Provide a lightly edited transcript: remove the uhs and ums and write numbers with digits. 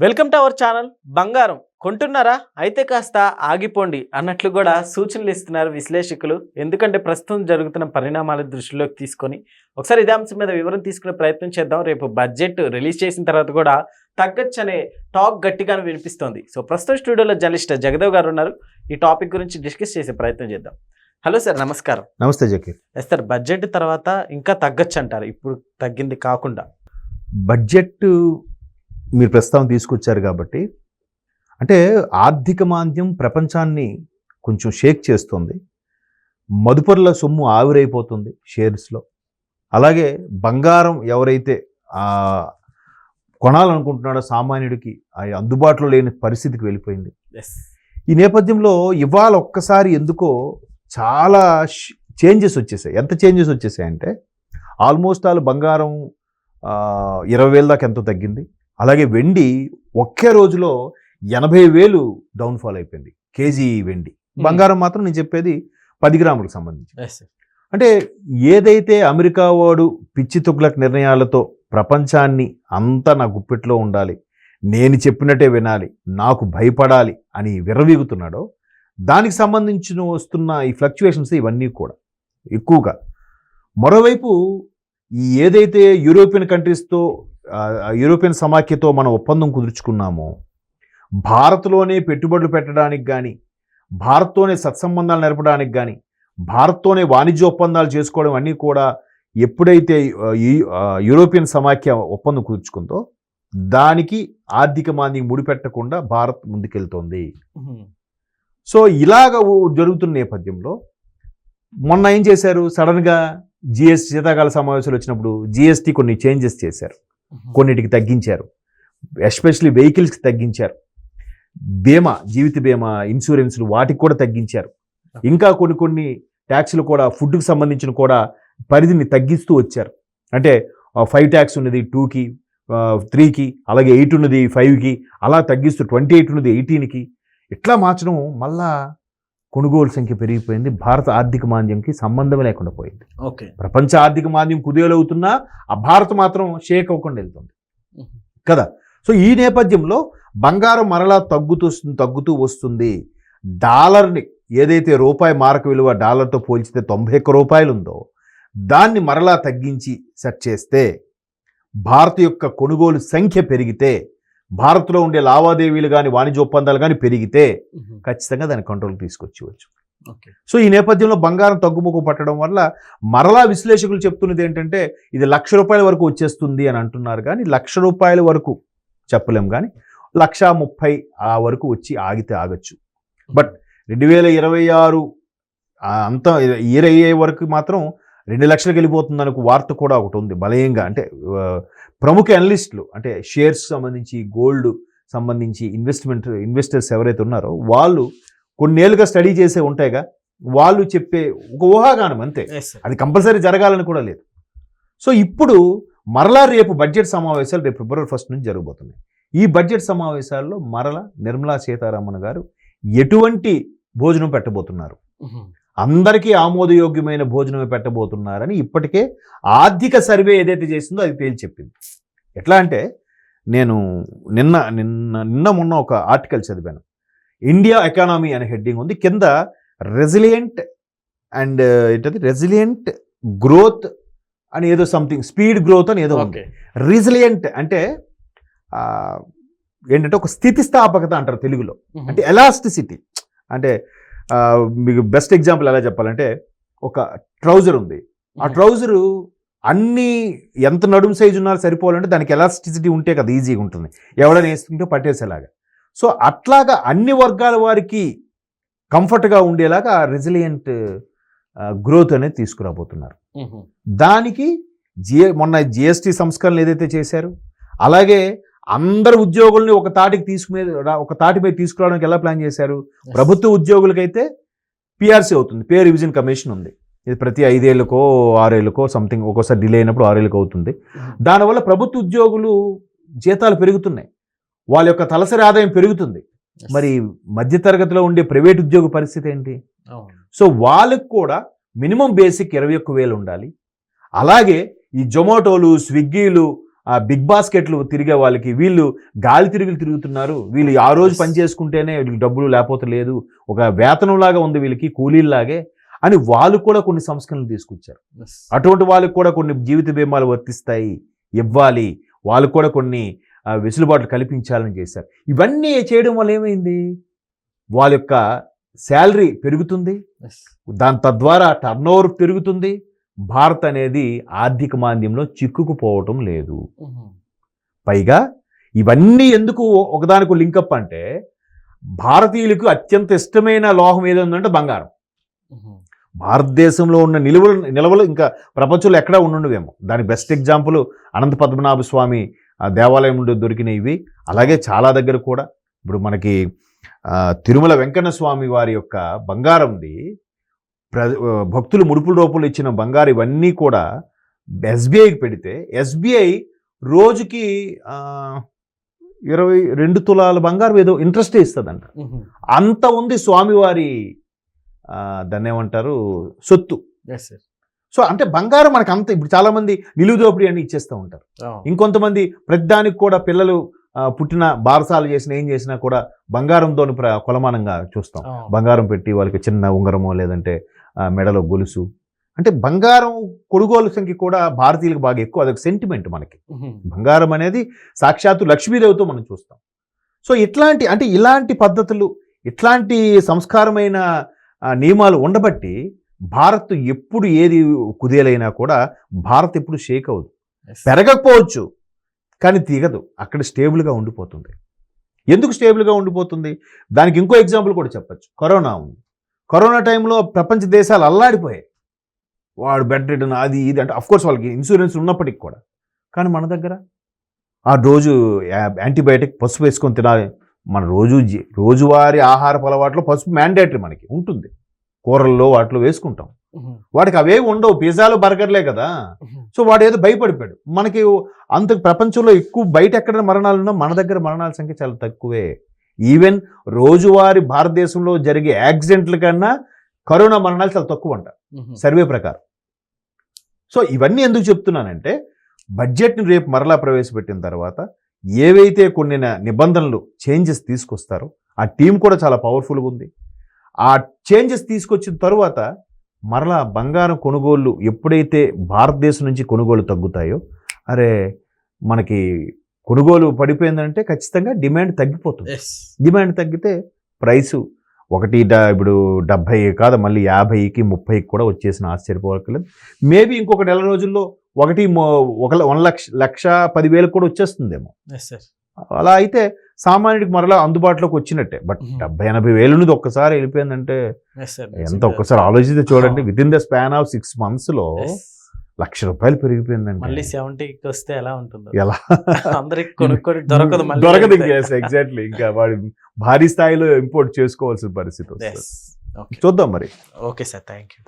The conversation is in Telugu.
Welcome to our channel. బంగారం కొంటున్నారా? అయితే కాస్త ఆగిపోండి అన్నట్లు కూడా సూచనలు ఇస్తున్నారు విశ్లేషకులు. ఎందుకంటే ప్రస్తుతం జరుగుతున్న పరిణామాల దృష్టిలోకి తీసుకొని ఒకసారి ఇదే అంశం మీద వివరం తీసుకునే ప్రయత్నం చేద్దాం. రేపు బడ్జెట్ రిలీజ్ చేసిన తర్వాత కూడా తగ్గచ్చు అనే టాక్ గట్టిగానే వినిపిస్తోంది. సో ప్రస్తుతం స్టూడియోలో జర్నలిస్ట్ జగదేవ్ గారు ఉన్నారు. ఈ టాపిక్ గురించి డిస్కస్ చేసే ప్రయత్నం చేద్దాం. హలో సార్, నమస్కారం. నమస్తే జకీర్. సార్, బడ్జెట్ తర్వాత ఇంకా తగ్గచ్చు అంటారు, ఇప్పుడు తగ్గింది కాకుండా? బడ్జెట్ మీరు ప్రస్తుతం తీసుకొచ్చారు కాబట్టి, అంటే ఆర్థిక మాంద్యం ప్రపంచాన్ని కొంచెం షేక్ చేస్తుంది. మదుపరుల సొమ్ము ఆవిరైపోతుంది షేర్స్లో. అలాగే బంగారం ఎవరైతే కొనాలనుకుంటున్నాడో సామాన్యుడికి అందుబాటులో లేని పరిస్థితికి వెళ్ళిపోయింది. ఈ నేపథ్యంలో ఇవాళ ఒక్కసారి ఎందుకో చాలా చేంజెస్ వచ్చేసాయి. ఎంత చేంజెస్ వచ్చేసాయి అంటే ఆల్మోస్ట్ ఆల్ బంగారం 20,000 దాకా ఎంతో తగ్గింది. అలాగే వెండి ఒకే రోజులో 80,000 డౌన్ఫాల్ అయిపోయింది. కేజీ వెండి. బంగారం మాత్రం నేను చెప్పేది 10 గ్రాములకు సంబంధించి. అంటే ఏదైతే అమెరికా వాడు పిచ్చి తుగ్లక్ నిర్ణయాలతో ప్రపంచాన్ని అంతా నా గుప్పెట్లో ఉండాలి, నేను చెప్పినట్టే వినాలి, నాకు భయపడాలి అని విర్రవీగుతున్నాడో దానికి సంబంధించిన వస్తున్న ఈ ఫ్లక్చువేషన్స్ ఇవన్నీ కూడా ఎక్కువగా. మరోవైపు ఈ ఏదైతే యూరోపియన్ కంట్రీస్తో యూరోపియన్ సమాఖ్యతో మనం ఒప్పందం కుదుర్చుకున్నామో, భారత్లోనే పెట్టుబడులు పెట్టడానికి కానీ, భారత్తోనే సత్సంబంధాలు నెరపడానికి కానీ, భారత్తోనే వాణిజ్య ఒప్పందాలు చేసుకోవడం అన్నీ కూడా ఎప్పుడైతే యూరోపియన్ సమాఖ్య ఒప్పందం కుదుర్చుకుందో దానికి ఆర్థిక మాంద్యం ముడిపెట్టకుండా భారత్ ముందుకెళ్తోంది. సో ఇలాగ జరుగుతున్న నేపథ్యంలో మొన్న ఏం చేశారు, సడన్గా జిఎస్టీ శీతాకాల సమావేశాలు వచ్చినప్పుడు జిఎస్టీ కొన్ని చేంజెస్ చేశారు, కొన్నిటికి తగ్గించారు, ఎస్పెషలీ వెహికల్స్కి తగ్గించారు, బీమా జీవిత బీమా ఇన్సూరెన్స్లు వాటికి కూడా తగ్గించారు. ఇంకా కొన్ని ట్యాక్స్లు కూడా ఫుడ్కి సంబంధించిన కూడా పరిధిని తగ్గిస్తూ వచ్చారు. అంటే 5 ట్యాక్స్ ఉన్నది 2కి 3కి, అలాగే 8 ఉన్నది 5కి, అలా తగ్గిస్తూ 28 ఉన్నది 18కి, ఇట్లా మార్చడం మళ్ళా కొనుగోలు సంఖ్య పెరిగిపోయింది. భారత ఆర్థిక మాంద్యంకి సంబంధం లేకుండా పోయింది. ఓకే, ప్రపంచ ఆర్థిక మాంద్యం కుదేలవుతున్నా ఆ భారత్ మాత్రం షేక్ అవ్వకుండా వెళ్తుంది కదా. సో ఈ నేపథ్యంలో బంగారం మరలా తగ్గుతూ వస్తుంది. డాలర్ని ఏదైతే రూపాయి మారక విలువ డాలర్తో పోల్చితే 91 రూపాయలు ఉందో దాన్ని మరలా తగ్గించి సెట్ చేస్తే, భారత్ యొక్క కొనుగోలు సంఖ్య పెరిగితే, భారత్లో ఉండే లావాదేవీలు కానీ వాణిజ్య ఒప్పందాలు కానీ పెరిగితే ఖచ్చితంగా దాన్ని కంట్రోల్కి తీసుకొచ్చేవచ్చు. సో ఈ నేపథ్యంలో బంగారం తగ్గుముఖం పట్టడం వల్ల మరలా విశ్లేషకులు చెప్తున్నది ఏంటంటే ఇది ₹1,00,000 వరకు వచ్చేస్తుంది అని అంటున్నారు. కానీ ₹1,00,000 వరకు చెప్పలేం, కానీ 1,30,000 ఆ వరకు వచ్చి ఆగితే ఆగచ్చు. బట్ 2026 అంతా ఇయర్ అయ్యే వరకు మాత్రం 2,00,000 వెళ్ళిపోతుంది అనుకో వార్త కూడా ఒకటి ఉంది బలయంగా. అంటే ప్రముఖ అనలిస్టులు, అంటే షేర్స్ సంబంధించి, గోల్డ్ సంబంధించి ఇన్వెస్టర్స్ ఎవరైతే ఉన్నారో వాళ్ళు కొన్నేళ్ళుగా స్టడీ చేసే ఉంటాయిగా, వాళ్ళు చెప్పే ఒక ఊహాగానం అంతే, అది కంపల్సరీ జరగాలని కూడా లేదు. సో ఇప్పుడు మరలా రేపు బడ్జెట్ సమావేశాలు రేపు February 1 నుంచి జరగబోతున్నాయి. ఈ బడ్జెట్ సమావేశాల్లో మరలా నిర్మలా సీతారామన్ గారు ఎటువంటి భోజనం పెట్టబోతున్నారు, అందరికీ ఆమోదయోగ్యమైన భోజనమే పెట్టబోతున్నారని ఇప్పటికే ఆర్థిక సర్వే ఏదైతే చేసిందో అది తేల్చి చెప్పింది. ఎట్లా అంటే నేను నిన్న మొన్న ఒక ఆర్టికల్ చదివాను. ఇండియా ఎకానమీ అనే హెడ్డింగ్ ఉంది, కింద రెసిలియంట్ అండ్ ఏంటది రెసిలియంట్ గ్రోత్ అని ఏదో సంథింగ్, స్పీడ్ గ్రోత్ అని ఏదో ఉంది. రెసిలియంట్ అంటే ఏంటంటే ఒక స్థితిస్థాపకత అంటారు తెలుగులో, అంటే ఎలాస్టిసిటీ. అంటే మీకు బెస్ట్ ఎగ్జాంపుల్ ఎలా చెప్పాలంటే, ఒక ట్రౌజర్ ఉంది, ఆ ట్రౌజరు అన్ని ఎంత నడుము సైజు ఉన్నా సరిపోవాలంటే దానికి ఎలాస్టిసిటీ ఉంటే కదా ఈజీగా ఉంటుంది, ఎవడైనా వేసుకుంటే పట్టేసేలాగా. సో అట్లాగా అన్ని వర్గాల వారికి కంఫర్ట్గా ఉండేలాగా రెసిలియంట్ గ్రోత్ అనేది తీసుకురాబోతున్నారు. దానికి మొన్న జిఎస్టీ సంస్కరణలు ఏదైతే చేశారు, అలాగే అందరు ఉద్యోగుల్ని ఒక తాటి మీద తీసుకురావడానికి ఎలా ప్లాన్ చేశారు. ప్రభుత్వ ఉద్యోగులకైతే పిఆర్సీ అవుతుంది, పే రివిజన్ కమిషన్ ఉంది. ఇది ప్రతి 5 ఏళ్ళకో 6 ఏళ్ళకో సంథింగ్, ఒక్కోసారి డిలే అయినప్పుడు 6 ఏళ్ళకి అవుతుంది. దానివల్ల ప్రభుత్వ ఉద్యోగులు జీతాలు పెరుగుతున్నాయి, వాళ్ళ యొక్క తలసరి ఆదాయం పెరుగుతుంది. మరి మధ్యతరగతిలో ఉండే ప్రైవేట్ ఉద్యోగ పరిస్థితి ఏంటి? సో వాళ్ళకు కూడా మినిమం బేసిక్ 21,000 ఉండాలి. అలాగే ఈ జొమాటోలు, స్విగ్గీలు, బిగ్ బాస్కెట్లు తిరిగే వాళ్ళకి వీళ్ళు గాలి తిరుగులు తిరుగుతున్నారు, వీళ్ళు ఆ రోజు పని చేసుకుంటేనే వీళ్ళకి డబ్బులు లేకపోతే లేదు, ఒక వేతనంలాగా ఉంది వీళ్ళకి, కూలీల్లాగే అని వాళ్ళు కూడా కొన్ని సంస్కరణలు తీసుకొచ్చారు. అటువంటి వాళ్ళకి కూడా కొన్ని జీవిత బీమాలు వర్తిస్తాయి, ఇవ్వాలి, వాళ్ళకు కూడా కొన్ని వెసులుబాట్లు కల్పించాలని చేశారు. ఇవన్నీ చేయడం వల్ల ఏమైంది, వాళ్ళ యొక్క శాలరీ పెరుగుతుంది, దాని తద్వారా టర్న్ ఓవర్ పెరుగుతుంది, భారత్ అనేది ఆర్థిక మాంద్యంలో చిక్కుకుపోవటం లేదు. పైగా ఇవన్నీ ఎందుకు ఒకదానికి లింకప్ అంటే, భారతీయులకు అత్యంత ఇష్టమైన లోహం ఏదో ఉందంటే బంగారం. భారతదేశంలో ఉన్న నిల్వలు ఇంకా ప్రపంచంలో ఎక్కడా ఉండవేమో. దానికి బెస్ట్ ఎగ్జాంపుల్ అనంత పద్మనాభ స్వామి దేవాలయం నుండి దొరికినవి. అలాగే చాలా దగ్గర కూడా ఇప్పుడు మనకి తిరుమల వెంకన్న స్వామి వారి యొక్క బంగారంది భక్తులు ముడుపుల రూపంలో ఇచ్చిన బంగారు ఇవన్నీ కూడా ఎస్బీఐకి పెడితే ఎస్బీఐ రోజుకి 22 తులాల బంగారం ఏదో ఇంట్రెస్ట్ ఇస్తుందంట. అంత ఉంది స్వామివారి దాన్ని ఏమంటారు సొత్తు. సో అంటే బంగారం మనకు అంత, ఇప్పుడు చాలా మంది నిలువు దోపిడీ అని ఇచ్చేస్తూ ఉంటారు. ఇంకొంతమంది ప్రతిదానికి కూడా పిల్లలు పుట్టిన బారసాలు చేసిన ఏం చేసినా కూడా బంగారంతో కొలమానంగా చూస్తాం. బంగారం పెట్టి వాళ్ళకి చిన్న ఉంగరమో లేదంటే మెడలో గొలుసు, అంటే బంగారం కొనుగోలు సంఖ్య కూడా భారతీయులకు బాగా ఎక్కువ. అదొక సెంటిమెంట్ మనకి. బంగారం అనేది సాక్షాత్తు లక్ష్మీదేవితో మనం చూస్తాం. సో ఇలాంటి పద్ధతులు, ఇట్లాంటి సంస్కారమైన నియమాలు ఉండబట్టి భారత్ ఎప్పుడు ఏది కుదేలైనా కూడా భారత్ ఎప్పుడు షేక్ అవ్వదు. పెరగకపోవచ్చు కానీ దిగదు, అక్కడ స్టేబుల్గా ఉండిపోతుంది. ఎందుకు స్టేబుల్గా ఉండిపోతుంది, దానికి ఇంకో ఎగ్జాంపుల్ కూడా చెప్పచ్చు. కరోనా ఉంది. కరోనా టైంలో ప్రపంచ దేశాలు అల్లాడిపోయాయి. వాడు బెడ్ రిటర్న్ అది ఇది అంటే అఫ్కోర్స్ వాళ్ళకి ఇన్సూరెన్స్ ఉన్నప్పటికి కూడా. కానీ మన దగ్గర ఆ రోజు యాంటీబయాటిక్ పసుపు వేసుకొని తినాలి. మన రోజువారీ ఆహారపు అలవాట్లో పసుపు మ్యాండేటరీ మనకి ఉంటుంది. కూరల్లో వాటిలో వేసుకుంటాం. వాడికి అవే ఉండవు, పిజ్జాలు బర్గర్లే కదా. సో వాడు ఏదో భయపడిపోయాడు. మనకి అంత ప్రపంచంలో ఎక్కువ బయట ఎక్కడ మరణాలు ఉన్నా మన దగ్గర మరణాల సంఖ్య చాలా తక్కువే. ఈవెన్ రోజువారీ భారతదేశంలో జరిగే యాక్సిడెంట్ల కన్నా కరోనా మరణాలు చాలా తక్కువ అంట సర్వే ప్రకారం. సో ఇవన్నీ ఎందుకు చెప్తున్నానంటే, బడ్జెట్ని రేపు మరలా ప్రవేశపెట్టిన తర్వాత ఏవైతే కొన్ని నిబంధనలు చేంజెస్ తీసుకొస్తారో ఆ టీం కూడా చాలా పవర్ఫుల్గా ఉంది. ఆ చేంజెస్ తీసుకొచ్చిన తర్వాత మరలా బంగారం కొనుగోళ్ళు ఎప్పుడైతే భారతదేశం నుంచి కొనుగోలు తగ్గుతాయో, అరే మనకి కొనుగోలు పడిపోయిందంటే ఖచ్చితంగా డిమాండ్ తగ్గిపోతుంది. డిమాండ్ తగ్గితే ప్రైసు ఇప్పుడు 70 కాదు మళ్ళీ 50కి 30కి కూడా వచ్చేసిన ఆశ్చర్యపోవట్లేదు. మేబీ ఇంకొక నెల రోజుల్లో 1,10,000 కూడా వచ్చేస్తుందేమో. అలా అయితే సామాన్యుడికి మరలా అందుబాటులోకి వచ్చినట్టే. బట్ 70,000 నుంచి ఒక్కసారి వెళ్ళిపోయిందంటే ఎంత, ఒక్కసారి ఆలోచిస్తే చూడండి. With in the span of 6 months ₹1,00,000 పెరిగిపోయిందండి. మళ్ళీ 70కి వస్తే ఎలా ఉంటుంది, ఎలా అందరికి కొనుక్కొని దొరకదు. ఎగ్జాక్ట్లీ. ఇంకా వాడి భారీ స్థాయిలో ఇంపోర్ట్ చేసుకోవాల్సిన పరిస్థితి వస్తుంది. చూద్దాం మరి. Okay sir, thank you.